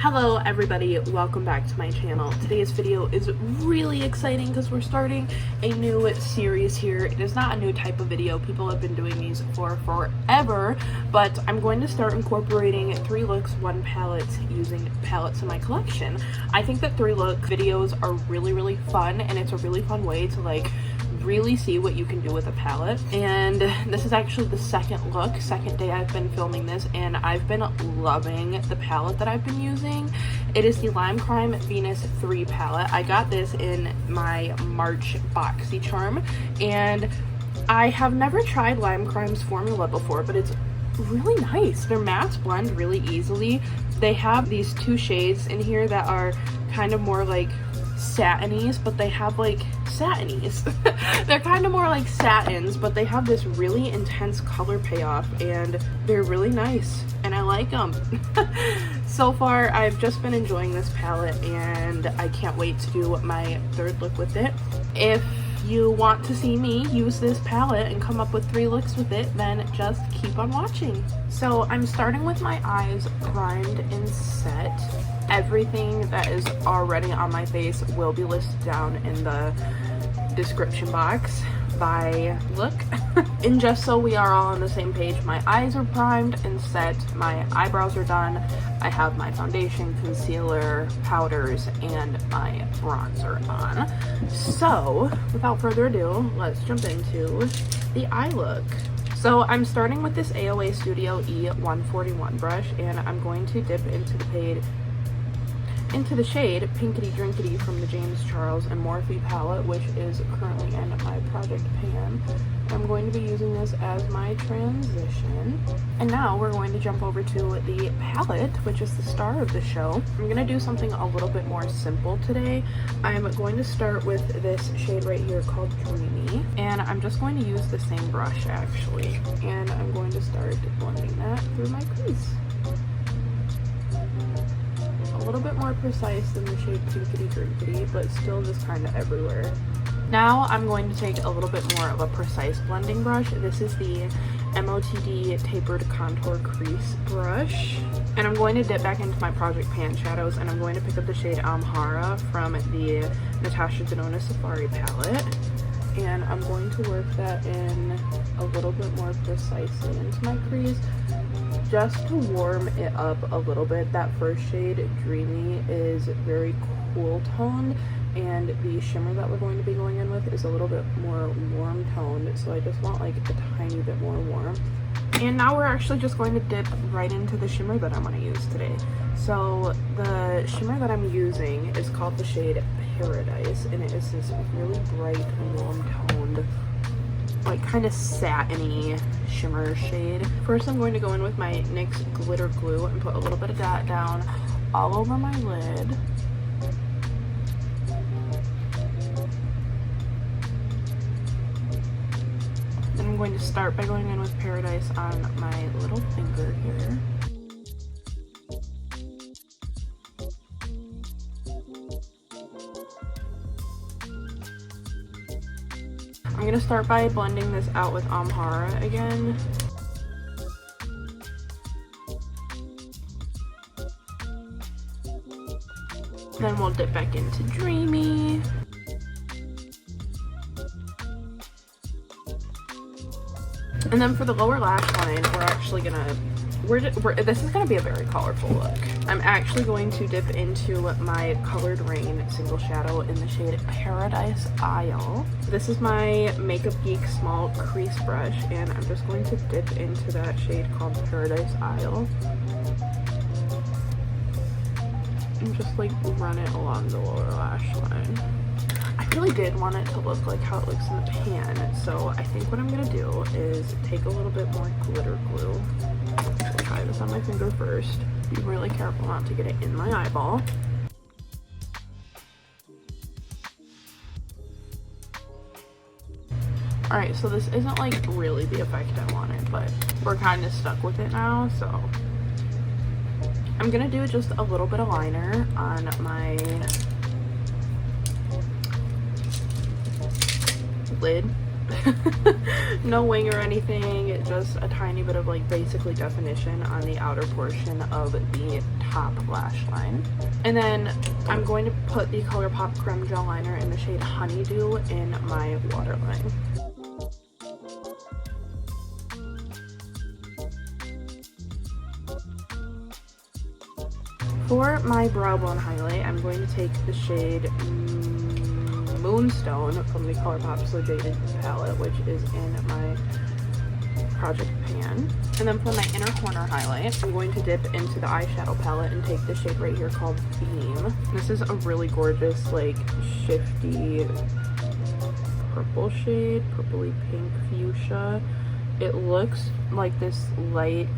Hello everybody, welcome back to my channel. Today's video is really exciting because we're starting a new series here. It is not a new type of video. People have been doing these for forever, but I'm going to start incorporating 3 looks, 1 palette using palettes in my collection. I think that 3 look videos are really fun, and it's a really fun way to really see what you can do with a palette. And this is actually the second day I've been filming this, and I've been loving the palette that I've been using. It is the Lime Crime Venus 3 palette. I got this in my March boxy charm, and I have never tried Lime Crime's formula before, but it's really nice. Their mattes blend really easily. They have these 2 shades in here that are kind of more like satinies, but they have satinies. They're kind of more like satins, but they have this really intense color payoff, and they're really nice, and I like them. So far, I've just been enjoying this palette, and I can't wait to do my 3rd look with it. If you want to see me use this palette and come up with 3 looks with it, then just keep on watching. So I'm starting with my eyes primed and set. Everything that is already on my face will be listed down in the description box by look. And just so we are all on the same page, my eyes are primed and set, my eyebrows are done, I have my foundation, concealer, powders, and my bronzer on. So without further ado, let's jump into the eye look. So I'm starting with this AOA Studio E141 brush, and I'm going to dip into the shade Pinkity Drinkity from the James Charles and Morphe palette, which is currently in my project pan. I'm going to be using this as my transition. And now we're going to jump over to the palette, which is the star of the show. I'm going to do something a little bit more simple today. I'm going to start with this shade right here called Dreamy, and I'm just going to use the same brush actually, and I'm going to start blending that through my crease. A little bit more precise than the shade Pinkity Drinkity, but still just kind of everywhere. Now I'm going to take a little bit more of a precise blending brush. This is the MOTD Tapered Contour Crease brush. And I'm going to dip back into my Project Pan shadows, and I'm going to pick up the shade Amhara from the Natasha Denona Safari palette. And I'm going to work that in a little bit more precisely into my crease, just to warm it up a little bit. That first shade, Dreamy, is very cool toned, and the shimmer that we're going to be going in with is a little bit more warm toned, so I just want a tiny bit more warm. And now we're actually just going to dip right into the shimmer that I'm going to use today. So the shimmer that I'm using is called the shade Paradise, and it is this really bright, warm toned, kind of satiny shimmer shade. First, I'm going to go in with my NYX glitter glue and put a little bit of that down all over my lid. Then I'm going to start by going in with Paradise on my little finger here. I'm going to start by blending this out with Amhara again. Then we'll dip back into Dreamy. And then for the lower lash line, we're actually gonna, this is gonna be a very colorful look. I'm actually going to dip into my Colored Raine single shadow in the shade Paradise Isle. This is my Makeup Geek small crease brush, and I'm just going to dip into that shade called Paradise Isle. And just run it along the lower lash line. I really did want it to look like how it looks in the pan, so I think what I'm gonna do is take a little bit more glitter glue. I'll try this on my finger first. Be really careful not to get it in my eyeball. Alright, so this isn't really the effect I wanted, but we're kind of stuck with it now, so I'm gonna do just a little bit of liner on my lid No wing or anything, just a tiny bit of like basically definition on the outer portion of the top lash line. And then I'm going to put the ColourPop Creme Gel Liner in the shade Honeydew in my waterline. For my brow bone highlight, I'm going to take the shade Moonstone from the ColourPop So Jaded palette, which is in my project pan. And then for my inner corner highlight, I'm going to dip into the eyeshadow palette and take the shade right here called Beam. This is a really gorgeous, like, shifty purple shade, purpley pink fuchsia. It looks like this light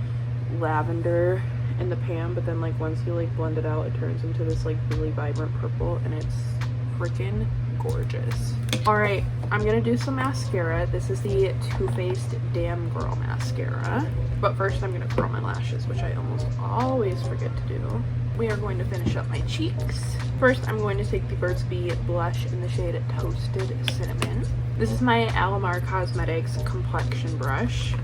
lavender in the pan, but then like once you like blend it out, it turns into this like really vibrant purple, and it's freaking gorgeous. All right, I'm gonna do some mascara. This is the Too Faced Damn Girl mascara, but first I'm gonna curl my lashes, which I almost always forget to do. We are going to finish up my cheeks. First, I'm going to take the Burt's Bees blush in the shade Toasted Cinnamon. This is my Alamar Cosmetics complexion brush.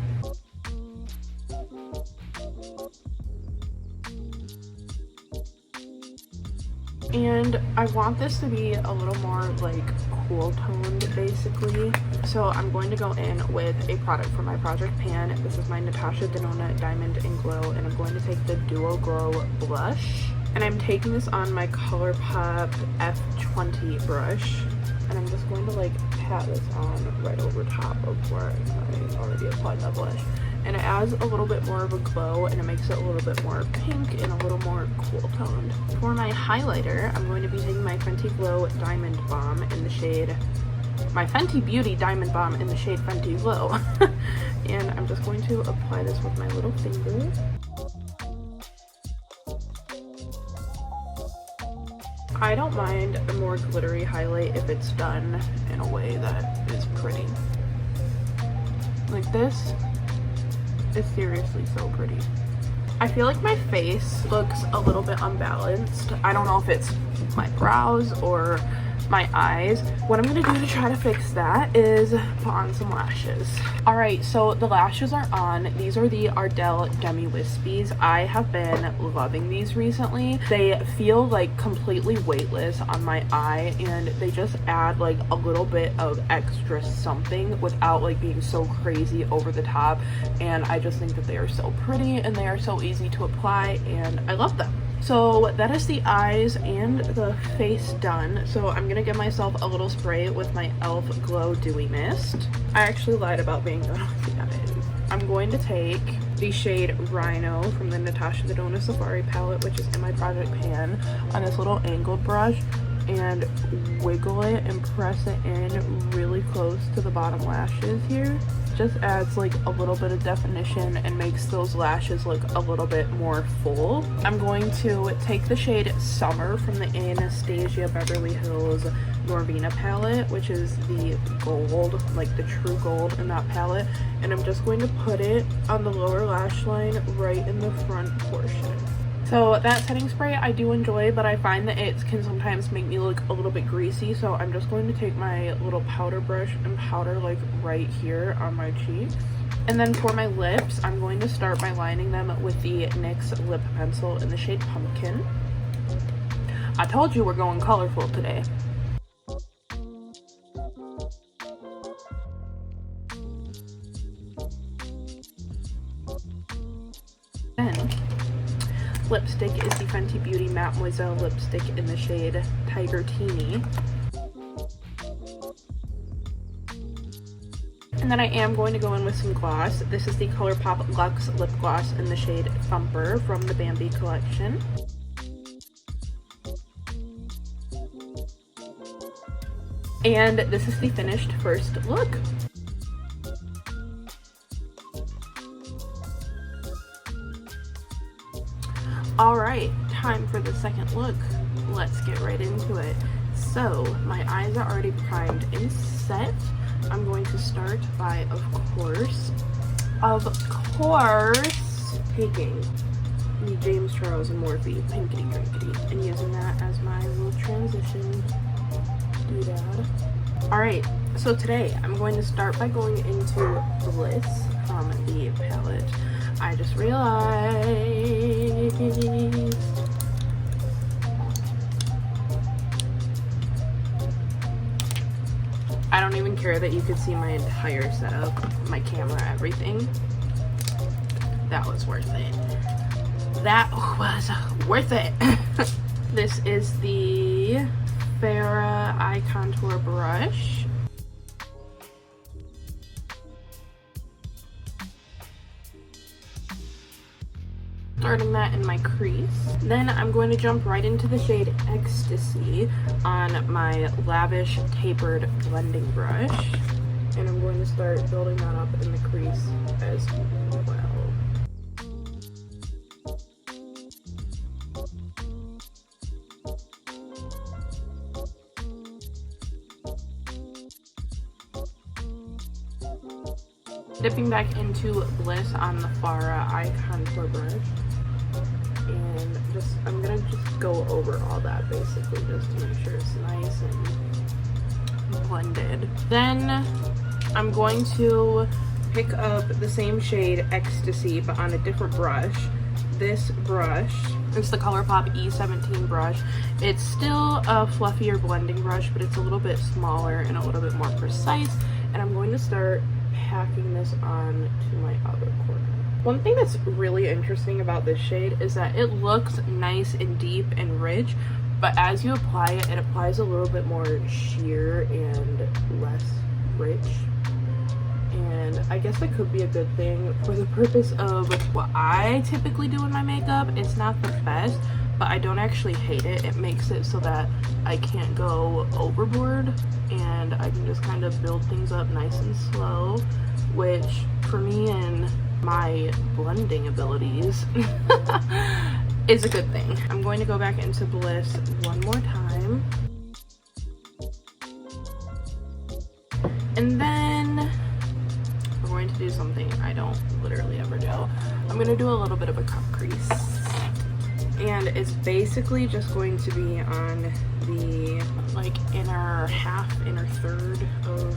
And I want this to be a little more like cool toned basically. So I'm going to go in with a product from my project pan. This is my Natasha Denona Diamond and Glow, and I'm going to take the Duo Glow blush. And I'm taking this on my ColourPop F20 brush. And I'm just going to like pat this on right over top of where I already applied that blush. And it adds a little bit more of a glow, and it makes it a little bit more pink and a little more cool toned. For my highlighter, I'm going to be taking my Fenty Glow Diamond Bomb in the shade, my Fenty Beauty Diamond Bomb in the shade Fenty Glow. And I'm just going to apply this with my little finger. I don't mind a more glittery highlight if it's done in a way that is pretty. Like this. It's seriously so pretty. I feel like my face looks a little bit unbalanced. I don't know if it's my brows or my eyes. What I'm gonna do to try to fix that is put on some lashes. All right, so the lashes are on. These are the Ardell Demi Wispies. I have been loving these recently. They feel like completely weightless on my eye, and they just add like a little bit of extra something without like being so crazy over the top. And I just think that they are so pretty and they are so easy to apply, and I love them. So that is the eyes and the face done. So I'm gonna give myself a little spray with my e.l.f. Glow Dewy Mist. I actually lied about being done with the eyes. I'm going to take the shade Rhino from the Natasha Denona Safari palette, which is in my project pan, on this little angled brush, and wiggle it and press it in really close to the bottom lashes here. Just adds like a little bit of definition and makes those lashes look a little bit more full. I'm going to take the shade Summer from the Anastasia Beverly Hills Norvina palette, which is the gold, like the true gold in that palette, and I'm just going to put it on the lower lash line right in the front portion. So that setting spray I do enjoy, but I find that it can sometimes make me look a little bit greasy, so I'm just going to take my little powder brush and powder like right here on my cheeks. And then for my lips, I'm going to start by lining them with the NYX lip pencil in the shade Pumpkin. I told you we're going colorful today. Then lipstick is the Fenty Beauty Mattemoiselle lipstick in the shade Tiger Tini. And then I am going to go in with some gloss. This is the ColourPop Luxe Lip Gloss in the shade Thumper from the Bambi collection. And this is the finished first look. Alright, time for the second look. Let's get right into it. So, my eyes are already primed and set. I'm going to start by, of course, taking the James Charles and Morphe Pinkity Drinkity and using that as my little transition doodad. Alright, so today I'm going to start by going into Bliss from the palette. I just realized I don't even care that you could see my entire setup, my camera, everything. That was worth it. That was worth it. This is the Farrah Eye Contour Brush. Starting that in my crease. Then I'm going to jump right into the shade Ecstasy on my Lavish Tapered Blending Brush. And I'm going to start building that up in the crease as well. Dipping back into Bliss on the Farrah Eye Contour Brush. And I'm gonna just go over all that basically just to make sure it's nice and blended. Then I'm going to pick up the same shade Ecstasy but on a different brush. This brush, it's the ColourPop E17 brush. It's still a fluffier blending brush, but it's a little bit smaller and a little bit more precise. And I'm going to start packing this on to my outer corner. One thing that's really interesting about this shade is that it looks nice and deep and rich, but as you apply it, it applies a little bit more sheer and less rich. And I guess that could be a good thing for the purpose of what I typically do in my makeup. It's not the best, but I don't actually hate it. It makes it so that I can't go overboard and I can just kind of build things up nice and slow, which for me and my blending abilities is a good thing. I'm going to go back into Bliss one more time. And then we're going to do something I don't literally ever do. I'm going to do a little bit of a cut crease. And it's basically just going to be on the like inner half, inner third of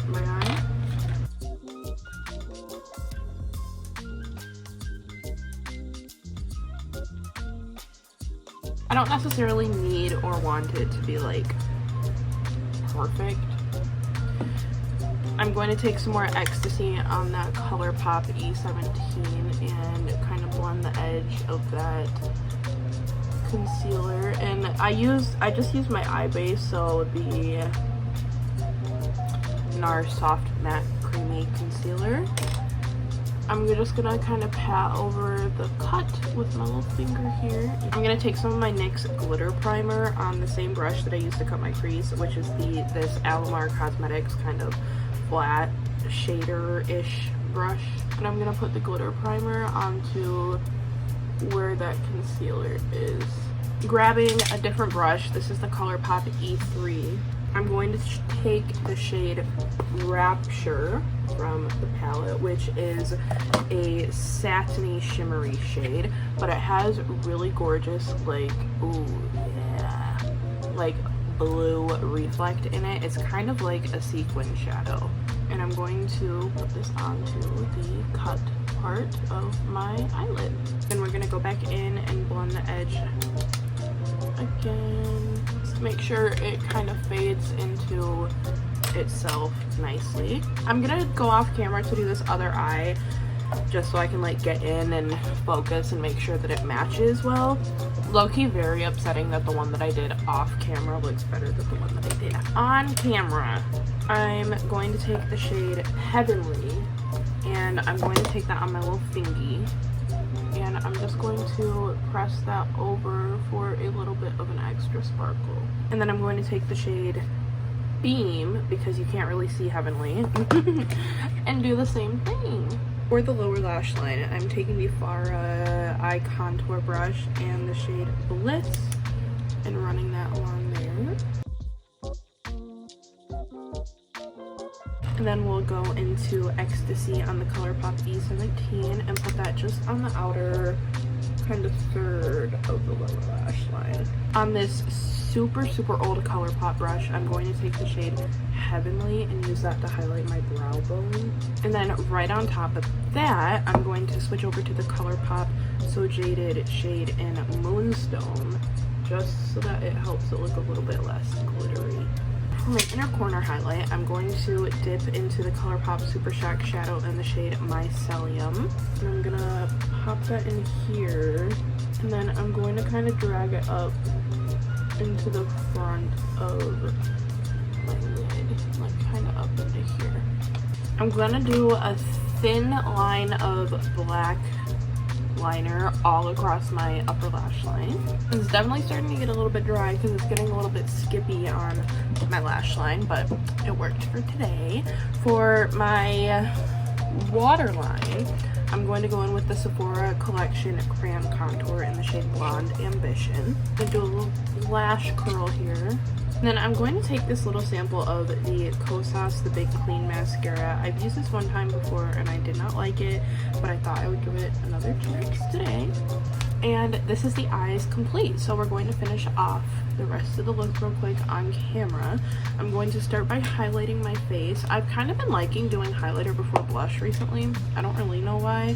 my eye. I don't necessarily need or want it to be like perfect. I'm going to take some more Ecstasy on that ColourPop E17 and kind of blend the edge of that concealer. And I just use my eye base, so the NARS Soft Matte Creamy Concealer. I'm just gonna kind of pat over the cut with my little finger here. I'm gonna take some of my NYX glitter primer on the same brush that I used to cut my crease, which is this Alamar Cosmetics kind of flat shader-ish brush. And I'm gonna put the glitter primer onto where that concealer is. Grabbing a different brush, this is the ColourPop E3. I'm going to take the shade Rapture from the palette, which is a satiny shimmery shade, but it has really gorgeous, like, ooh yeah, like blue reflect in it. It's kind of like a sequin shadow. And I'm going to put this onto the cut part of my eyelid. Then we're gonna go back in and blend the edge again. Just make sure it kind of fades into itself nicely. I'm gonna go off camera to do this other eye just so I can like get in and focus and make sure that it matches well. Low-key very upsetting that the one that I did off camera looks better than the one that I did on camera. I'm going to take the shade Heavenly and I'm going to take that on my little fingy. And I'm just going to press that over for a little bit of an extra sparkle. And then I'm going to take the shade Beam, because you can't really see Heavenly, and do the same thing. For the lower lash line, I'm taking the Farrah Eye Contour Brush and the shade Bliss and running that along there. And then we'll go into Ecstasy on the ColourPop E17 and put that just on the outer kind of third of the lower lash line. On this super old ColourPop brush. I'm going to take the shade Heavenly and use that to highlight my brow bone. And then right on top of that, I'm going to switch over to the ColourPop So Jaded shade in Moonstone, just so that it helps it look a little bit less glittery. For my inner corner highlight, I'm going to dip into the ColourPop Super Shock Shadow in the shade Mycelium. And I'm gonna pop that in here, and then I'm going to kind of drag it up into the front of my lid, like kind of up into here. I'm gonna do a thin line of black liner all across my upper lash line. It's definitely starting to get a little bit dry because it's getting a little bit skippy on my lash line, but it worked for today. For my waterline, I'm going to go in with the Sephora Collection Crayon Contour in the shade Blonde Ambition. I'm going to do a little lash curl here. And then I'm going to take this little sample of the Kosas The Big Clean Mascara. I've used this one time before and I did not like it, but I thought I would give it another chance today. And this is the eyes complete. So we're going to finish off the rest of the look real quick on camera. I'm going to start by highlighting my face. I've kind of been liking doing highlighter before blush recently. I don't really know why.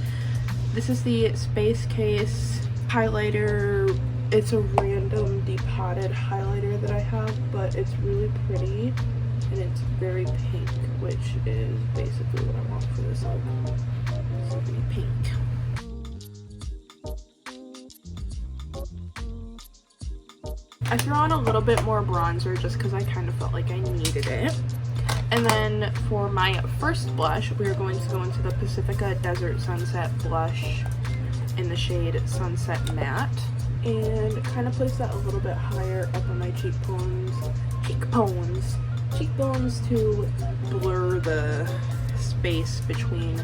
This is the Space Case highlighter. It's a random depotted highlighter that I have, but it's really pretty and it's very pink, which is basically what I want for this look. It's really pink. I threw on a little bit more bronzer just because I kind of felt like I needed it. And then for my first blush, we are going to go into the Pacifica Desert Sunset blush in the shade Sunset Matte. And kind of place that a little bit higher up on my cheekbones to blur the space between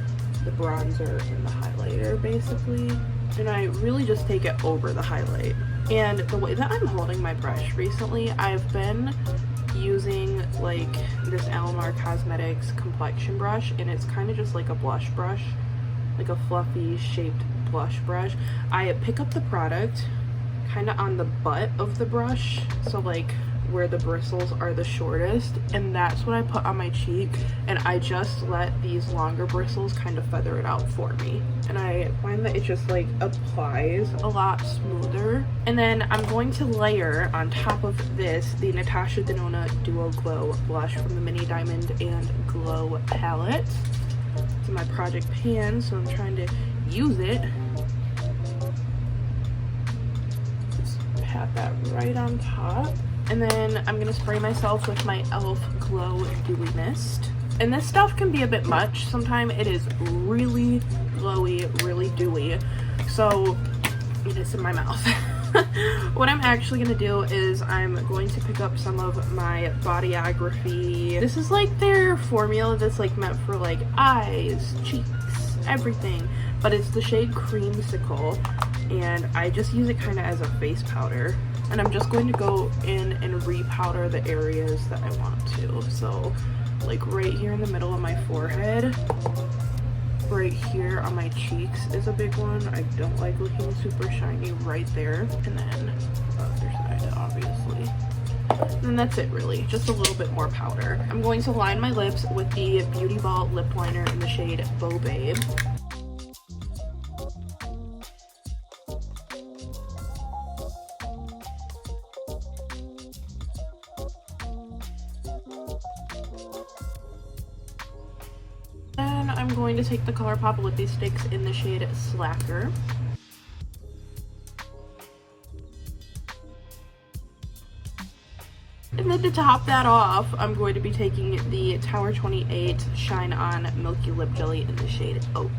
the bronzer and the highlighter basically. And I really just take it over the highlight. And the way that I'm holding my brush recently, I've been using like this Alamar Cosmetics complexion brush, and it's kind of just like a blush brush, like a fluffy shaped blush brush. I pick up the product kind of on the butt of the brush, so like where the bristles are the shortest, and that's what I put on my cheek, and I just let these longer bristles kind of feather it out for me, and I find that it just like applies a lot smoother. And then I'm going to layer on top of this the Natasha Denona Duo Glow blush from the Mini Diamond and Glow palette. It's in my project pan, so I'm trying to use it. Pat that right on top, and then I'm gonna spray myself with my e.l.f. Glow Dewy Mist. And this stuff can be a bit much. Sometimes it is really glowy, really dewy, so it is in my mouth. What I'm actually gonna do is I'm going to pick up some of my Bodyography. This is like their formula that's like meant for like eyes, cheeks, everything, but it's the shade Creamsicle. And I just use it kind of as a face powder, and I'm just going to go in and repowder the areas that I want to. So like right here in the middle of my forehead, right here on my cheeks is a big one. I don't like looking super shiny right there, and then the other side obviously. And that's it really, just a little bit more powder. I'm going to line my lips with the Beauty Ball lip liner in the shade Beau Babe. Then I'm going to take the ColourPop Lippy Sticks in the shade Slacker. And then to top that off, I'm going to be taking the Tower 28 Shine On Milky Lip Jelly in the shade Oat.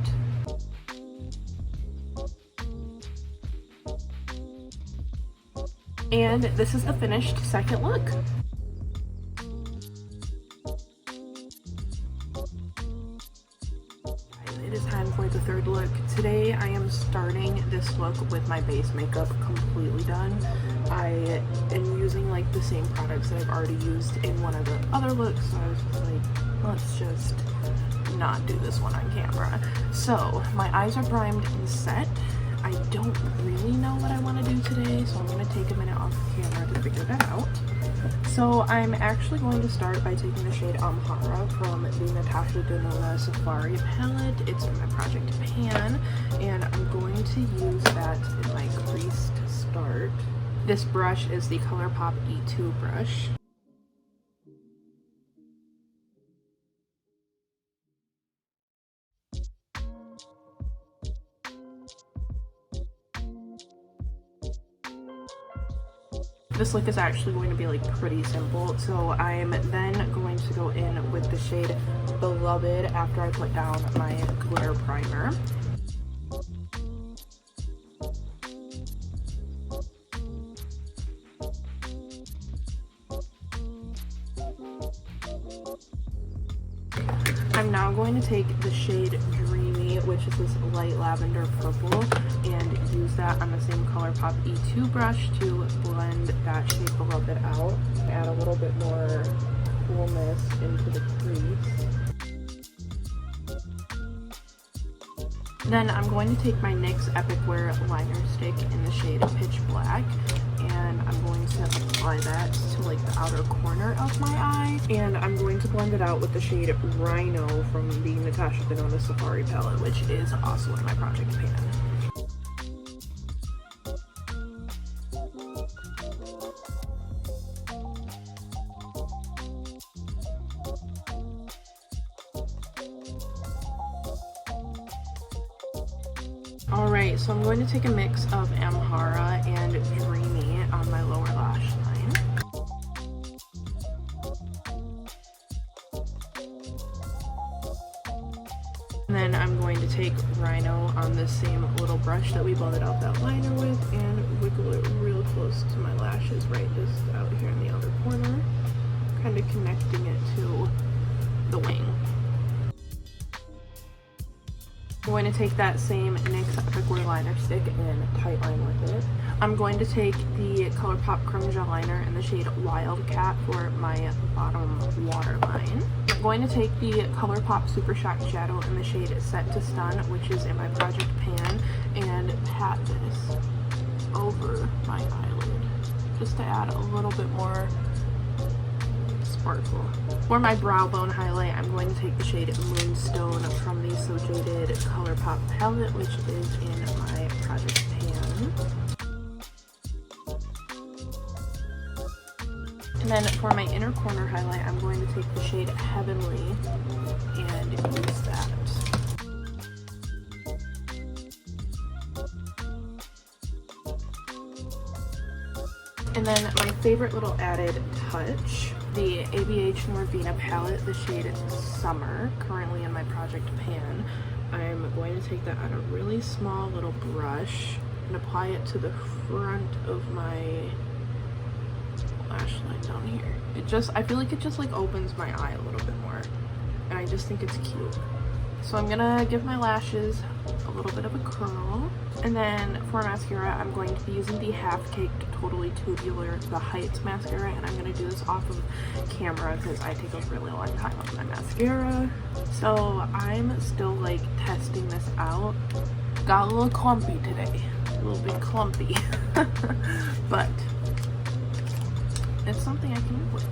And this is the finished second look. It is time for the third look. Today I am starting this look with my base makeup completely done. I am using like the same products that I've already used in one of the other looks, so I was just like, let's just not do this one on camera. So my eyes are primed and set. I don't really know what I want to do today, so I'm going to take a minute off camera to figure that out. So I'm actually going to start by taking the shade Amhara from the Natasha Denona Safari palette. It's in my project pan, and I'm going to use that in my crease to start. This brush is the ColourPop E2 brush. This look is actually going to be like pretty simple, so I'm then going to go in with the shade Beloved after I put down my glitter primer. I'm now going to take the shade Dreamy, which is this light lavender purple, and use that on the same ColourPop E2 brush to blend that shade Beloved out. Add a little bit more coolness into the crease. Then I'm going to take my NYX Epic Wear liner stick in the shade Pitch Black, and I'm going to apply that to like the outer corner of my eye, and I'm going to blend it out with the shade Rhino from the Natasha Denona Safari palette, which is also in my project pan. Alright, so I'm going to take a mix of Amhara and Dreamy on my lower lash line. And then I'm going to take Rhino on the same little brush that we blended out that liner with and wiggle it real close to my lashes, right just out here in the outer corner, kind of connecting it to the wing. I'm going to take that same NYX Epic Wear liner stick and tightline with it. I'm going to take the ColourPop Creme Gel Liner in the shade Wildcat for my bottom waterline. I'm going to take the ColourPop Super Shock Shadow in the shade Set to Stun, which is in my project pan, and pat this over my eyelid just to add a little bit more sparkle. For my brow bone highlight, I'm going to take the shade Moonstone from the So Jaded ColourPop palette, which is in my project pan. And then for my inner corner highlight, I'm going to take the shade Heavenly and use that. And then my favorite little added touch, the ABH Norvina palette, the shade Summer, currently in my project pan. I'm going to take that on a really small little brush and apply it to the front of my lash line down here. I feel like it just like opens my eye a little bit more, and I just think it's cute. So I'm gonna give my lashes a little bit of a curl. And then for mascara, I'm going to be using the Half Caked Totally Tubular The Heights mascara, and I'm gonna do this off of camera because I take a really long time with my mascara. So I'm still like testing this out. Got a little clumpy today, a little bit clumpy, but it's something I can live with.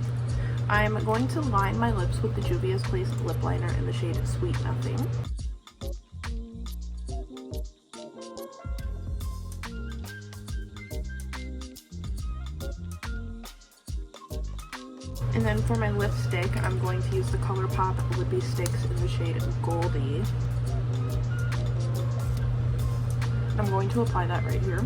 I'm going to line my lips with the Juvia's Place lip liner in the shade Sweet Nothing. And then for my lipstick, I'm going to use the ColourPop Lippy Sticks in the shade Goldie. I'm going to apply that right here.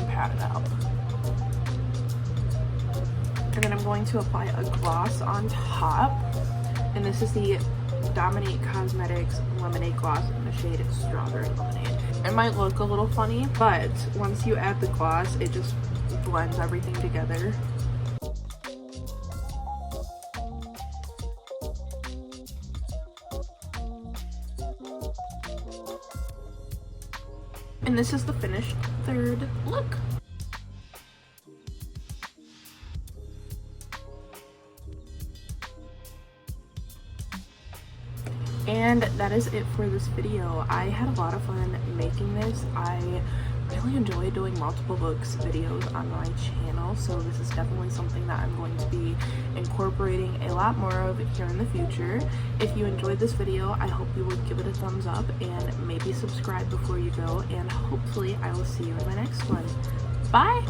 Pat it out. And then I'm going to apply a gloss on top, and this is the Dominate Cosmetics Lemonade Gloss in the shade Strawberry Lemonade. It might look a little funny, but once you add the gloss, it just blends everything together. And this is the finished third look. And that is it for this video. I had a lot of fun making this. I really enjoy doing multiple books videos on my channel, so this is definitely something that I'm going to be incorporating a lot more of here in the future. If you enjoyed this video, I hope you would give it a thumbs up and maybe subscribe before you go, and hopefully I will see you in my next one. Bye!